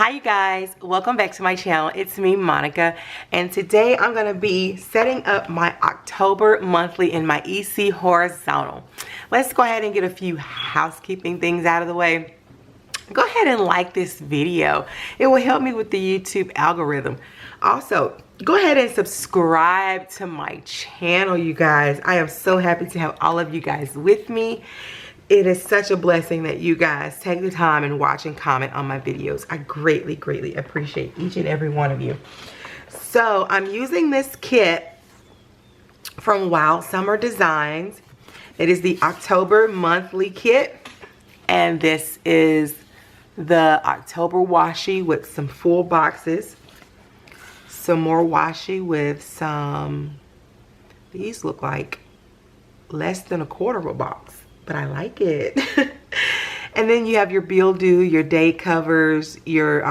Hi you guys, welcome back to my channel. It's me, Monica, and today I'm going to be setting up my October monthly in my EC horizontal. Let's go ahead and get a few housekeeping things out of the way. Go ahead and like this video. It will help me with the YouTube algorithm. Also, go ahead and subscribe to my channel, you guys. I am so happy to have all of you guys with me. It is such a blessing that you guys take the time and watch and comment on my videos. I greatly, greatly appreciate each and every one of you. So I'm using this kit from Wild Summer Designs. It is the October monthly kit. And this is the October washi with some full boxes. Some more washi with some, these look like less than a quarter of a box. But I like it. And then you have your bill due, your date covers, your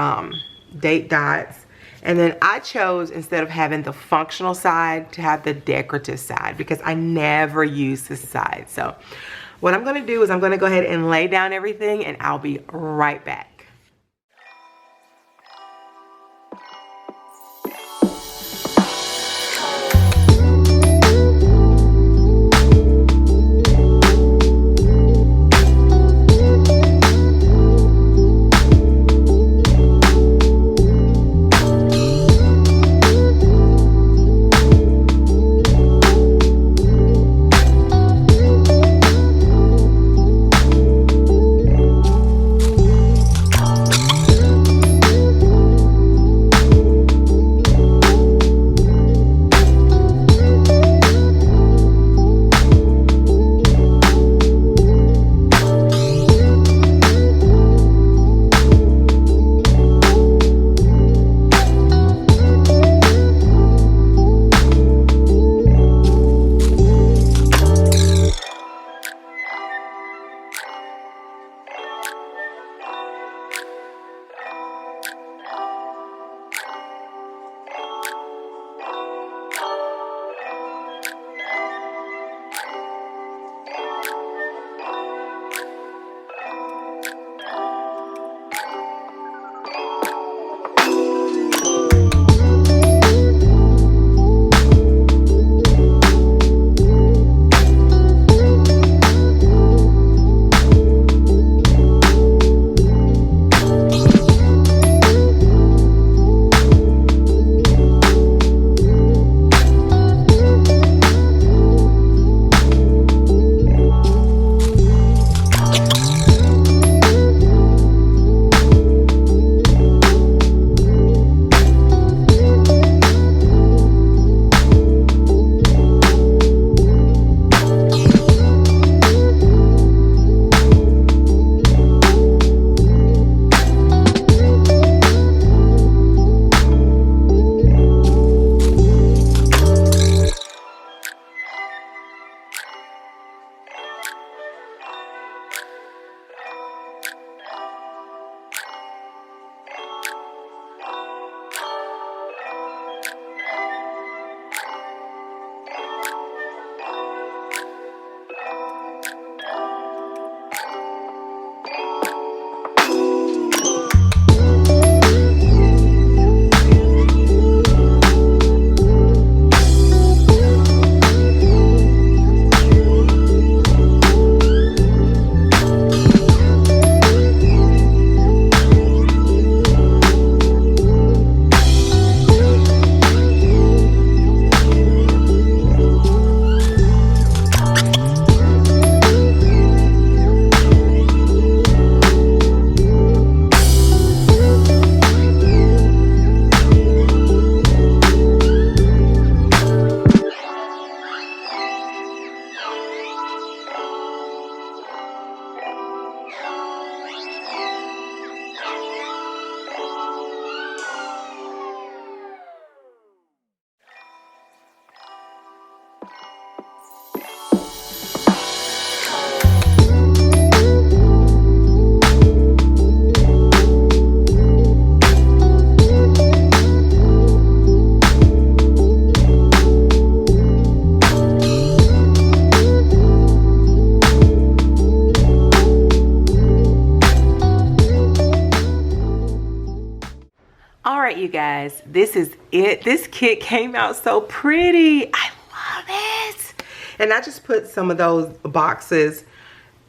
date dots. And then I chose, instead of having the functional side, to have the decorative side because I never use this side. So what I'm going to do is I'm going to go ahead and lay down everything and I'll be right back. All right, you guys, this is it. This kit came out so pretty. I love it. And I just put some of those boxes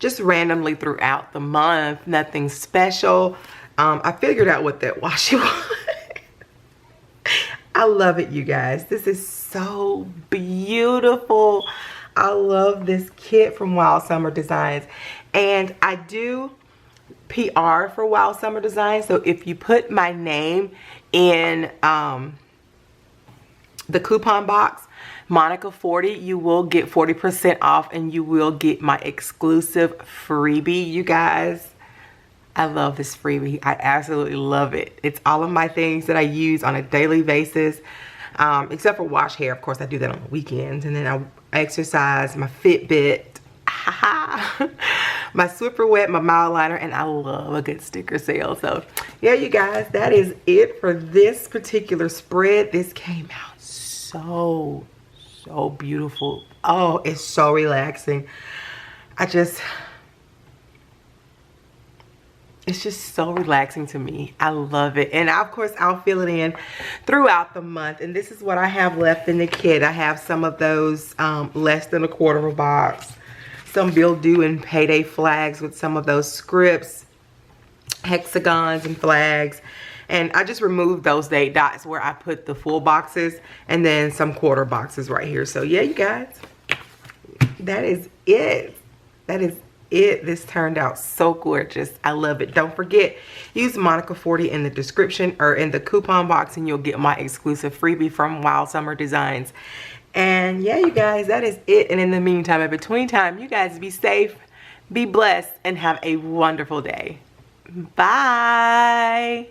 just randomly throughout the month. Nothing special. I figured out what that washi was. I love it, you guys. This is so beautiful. I love this kit from Wild Summer Designs. And I do PR for Wild Summer Designs. So if you put my name in the coupon box, Monica40, you will get 40% off and you will get my exclusive freebie, you guys. I love this freebie. I absolutely love it. It's all of my things that I use on a daily basis, except for wash hair. Of course, I do that on the weekends. And then I exercise, my Fitbit, my Swiffer Wet, my mile liner, and I love a good sticker sale. So yeah, you guys, that is it for this particular spread. This came out so beautiful. Oh, it's so relaxing. It's just so relaxing to me. I love it. And of course, I'll fill it in throughout the month. And this is what I have left in the kit. I have some of those less than a quarter of a box. Some Bill Do and Payday flags with some of those scripts, hexagons and flags. And I just removed those date dots where I put the full boxes and then some quarter boxes right here. So yeah, you guys, that is it. That is it. This turned out so gorgeous. I love it. Don't forget, use Monica40 in the description or in the coupon box and you'll get my exclusive freebie from Wild Summer Designs. And yeah, you guys, that is it. And in the meantime, in between time, you guys be safe, be blessed, and have a wonderful day. Bye.